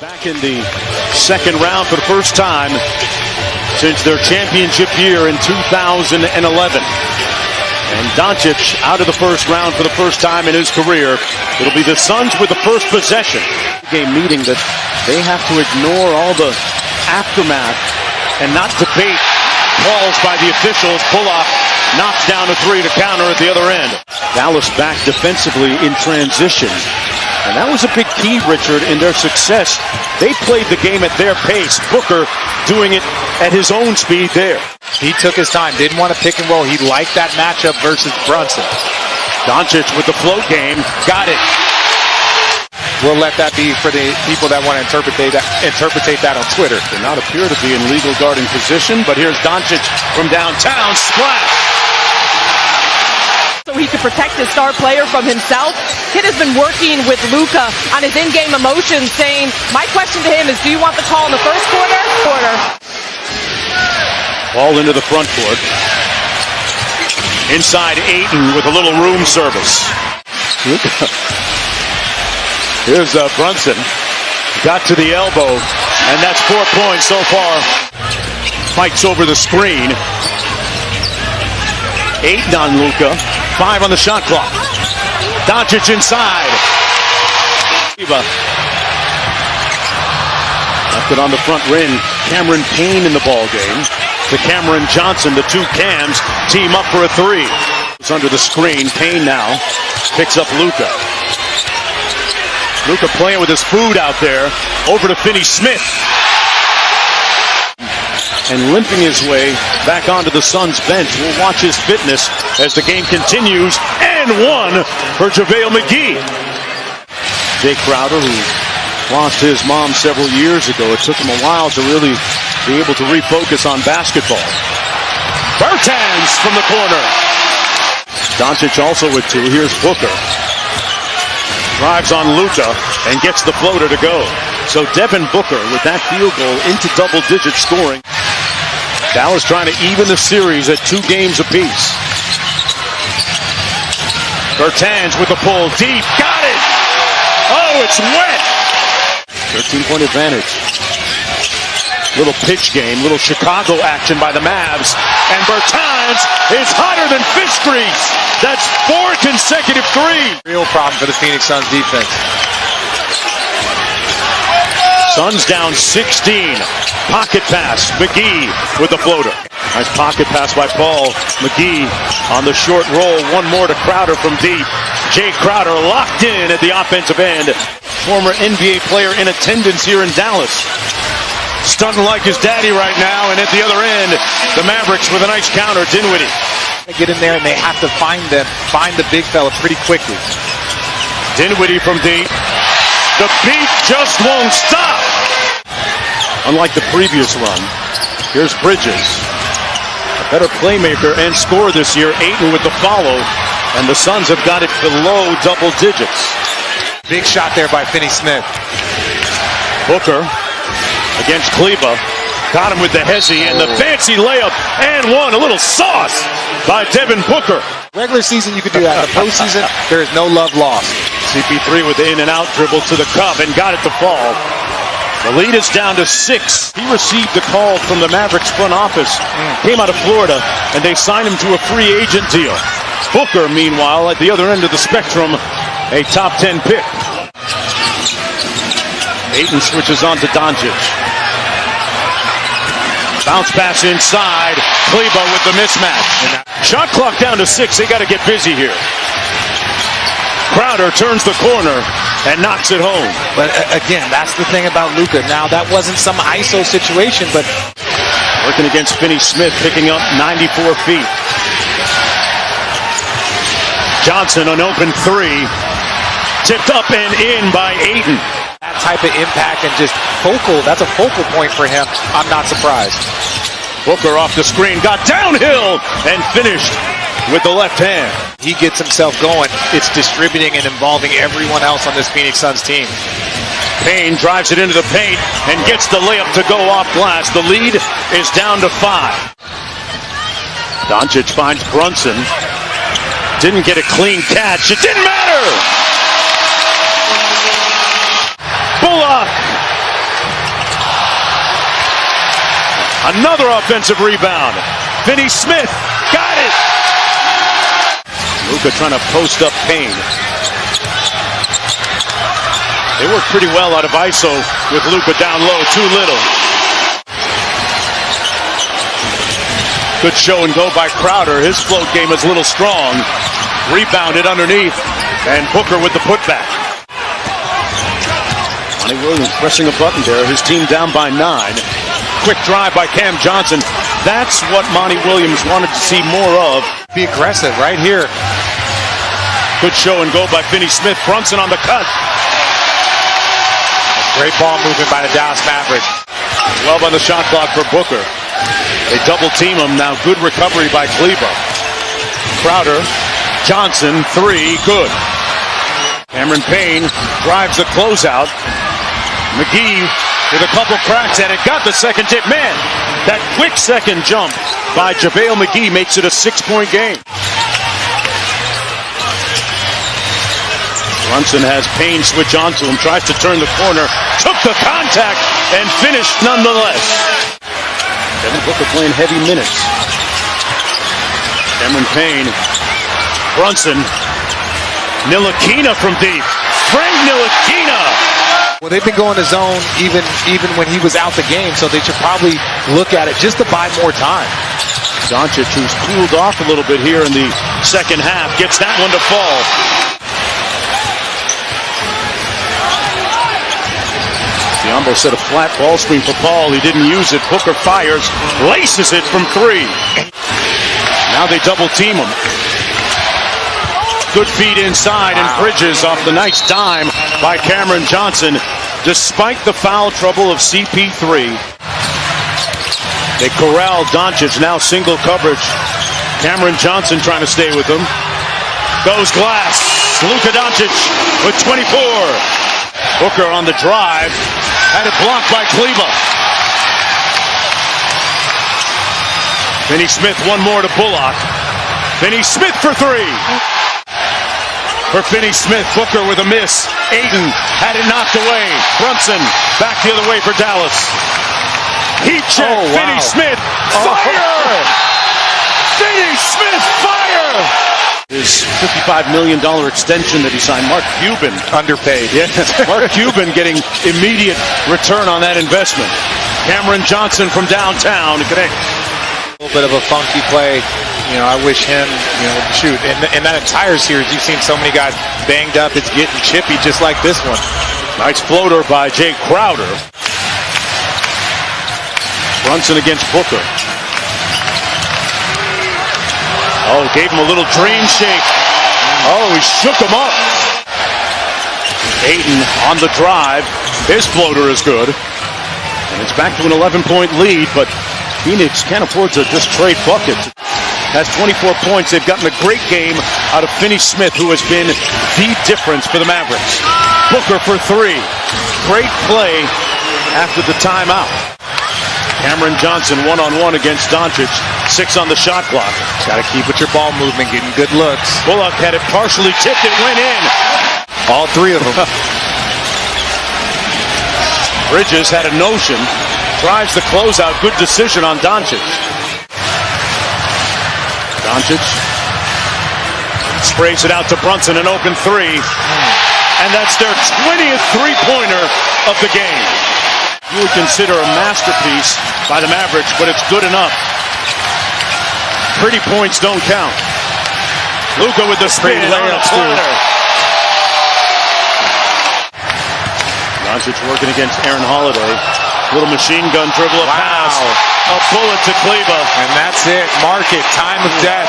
Back in the second round for the first time since their championship year in 2011. And Doncic out of the first round for the first time in his career. It'll be the Suns with the first possession. Game meeting that they have to ignore all the aftermath and not debate calls by the officials. Bullock knocks down a three to counter at the other end. Dallas back defensively in transition. And that was a big key, Richard, in their success. They played the game at their pace. Booker doing it at his own speed there. He took his time, didn't want to pick and roll. He liked that matchup versus Brunson. Doncic with the float game, got it. We'll let that be for the people that want to interpret that on Twitter. They not appear to be in legal guarding position, but here's Doncic from downtown, splash. So he could protect his star player from himself. Kid has been working with Luka on his in-game emotions, saying, my question to him is, do you want the call in the first quarter? Ball into the front court. Inside Ayton with a little room service. Here's Brunson. Got to the elbow, and that's 4 points so far. Fights over the screen. Ayton on Luka. 5 on the shot clock. Doncic inside. Left it on the front rim. Cameron Payne in the ball game. To Cameron Johnson. The two Cams team up for a three. It's under the screen. Payne now picks up Luka. Luka playing with his food out there. Over to Finney-Smith. And limping his way back onto the Suns bench. We'll watch his fitness as the game continues. And one for JaVale McGee. Jay Crowder, who lost his mom several years ago. It took him a while to really be able to refocus on basketball. Bertans from the corner. Doncic also with two. Here's Booker. Drives on Luka and gets the floater to go. So Devin Booker with that field goal into double-digit scoring. Dallas trying to even the series at 2 games apiece. Bertans with the pull deep. Got it! Oh, it's wet! 13-point advantage. Little pitch game, little Chicago action by the Mavs. And Bertans is hotter than fish grease. That's 4 consecutive threes. Real problem for the Phoenix Suns defense. Suns down 16. Pocket pass. McGee with the floater. Nice pocket pass by Paul. McGee on the short roll. One more to Crowder from deep. Jay Crowder locked in at the offensive end. Former NBA player in attendance here in Dallas. Stunting like his daddy right now. And at the other end, the Mavericks with a nice counter. Dinwiddie. They get in there and they have to find the big fella pretty quickly. Dinwiddie from deep. The beat just won't stop. Unlike the previous run, here's Bridges. A better playmaker and scorer this year. Ayton with the follow, and the Suns have got it below double digits. Big shot there by Finney-Smith. Booker against Kleba. Got him with the hezzy and the fancy layup and one. A little sauce by Devin Booker. Regular season, you could do that. In the postseason, there is no love lost. CP3 with the in and out dribble to the cup and got it to fall. The lead is down to 6. He received the call from the Mavericks front office. Came out of Florida, and they signed him to a free agent deal. Booker, meanwhile, at the other end of the spectrum, a top 10 pick. Ayton switches on to Doncic. Bounce pass inside. Kleba with the mismatch. Shot clock down to 6. They got to get busy here. Crowder turns the corner and knocks it home. But again, that's the thing about Luka. Now, that wasn't some ISO situation, but working against Finney-Smith, picking up 94 feet. Johnson, an open three. Tipped up and in by Ayton. That type of impact and just that's a focal point for him. I'm not surprised. Booker off the screen, got downhill and finished with the left hand. He gets himself going. It's distributing and involving everyone else on this Phoenix Suns team. Payne drives it into the paint and gets the layup to go off glass. The lead is down to 5. Doncic finds Brunson. Didn't get a clean catch. It didn't matter! Bullock Another offensive rebound. Finney Smith got it. Luka trying to post up Payne. They work pretty well out of ISO with Luka down low, too little. Good show and go by Crowder. His float game is a little strong. Rebounded underneath, and Booker with the putback. Monty Williams pressing a button there. His team down by 9. Quick drive by Cam Johnson. That's what Monty Williams wanted to see more of. Be aggressive right here. Good show and go by Finney Smith. Brunson on the cut. Great ball movement by the Dallas Mavericks. 12 on the shot clock for Booker. They double team him. Now good recovery by Kleber. Crowder, Johnson, 3, good. Cameron Payne drives the closeout. McGee with a couple cracks at it. Got the second tip. Man, that quick second jump by JaVale McGee makes it a 6-point game. Brunson has Payne switch onto him. Tries to turn the corner. Took the contact and finished nonetheless. Devin Booker playing heavy minutes. Cameron Payne. Brunson. Ntilikina from deep. Frank Ntilikina. Well, they've been going to zone even when he was out the game, so they should probably look at it just to buy more time. Doncic, who's cooled off a little bit here in the second half, gets that one to fall. Diambo set a flat ball screen for Paul. He didn't use it. Booker fires, laces it from 3. Now they double team him. Good feed inside, and Bridges off the nice dime by Cameron Johnson. Despite the foul trouble of CP3, they corral Doncic, now single coverage. Cameron Johnson trying to stay with him. Goes glass. Luka Doncic with 24. Booker on the drive. Had it blocked by Kleber. Finney Smith, one more to Bullock. Finney Smith for 3. For Finney Smith, Booker with a miss. Ayton had it knocked away. Brunson back the other way for Dallas. Heat check. Oh, wow. Finney Smith, fire! Finney Smith, fire! His $55 million extension that he signed. Mark Cuban. Underpaid. Yeah, Mark Cuban getting immediate return on that investment. Cameron Johnson from downtown to connect. A little bit of a funky play. You know, I wish him, shoot. In that entire series, you've seen so many guys banged up. It's getting chippy just like this one. Nice floater by Jay Crowder. Brunson against Booker. Oh, gave him a little dream shake. Oh, he shook him up. Ayton on the drive. His floater is good. And it's back to an 11-point lead, but Phoenix can't afford to just trade buckets. Has 24 points. They've gotten a great game out of Finney Smith, who has been the difference for the Mavericks. Booker for 3. Great play after the timeout. Cameron Johnson one-on-one against Doncic. 6 on the shot clock. Got to keep with your ball movement, getting good looks. Bullock had it partially tipped. It went in. All 3 of them. Bridges had a notion. Drives the closeout. Good decision on Doncic. Doncic sprays it out to Brunson, an open 3. And that's their 20th three-pointer of the game. You would consider a masterpiece by the Mavericks, but it's good enough. Pretty points don't count. Luka with the spin on a platter. Doncic working against Aaron Holiday. Little machine gun dribble, a pass. A bullet to Kleber. And that's it. Mark it. Time of death.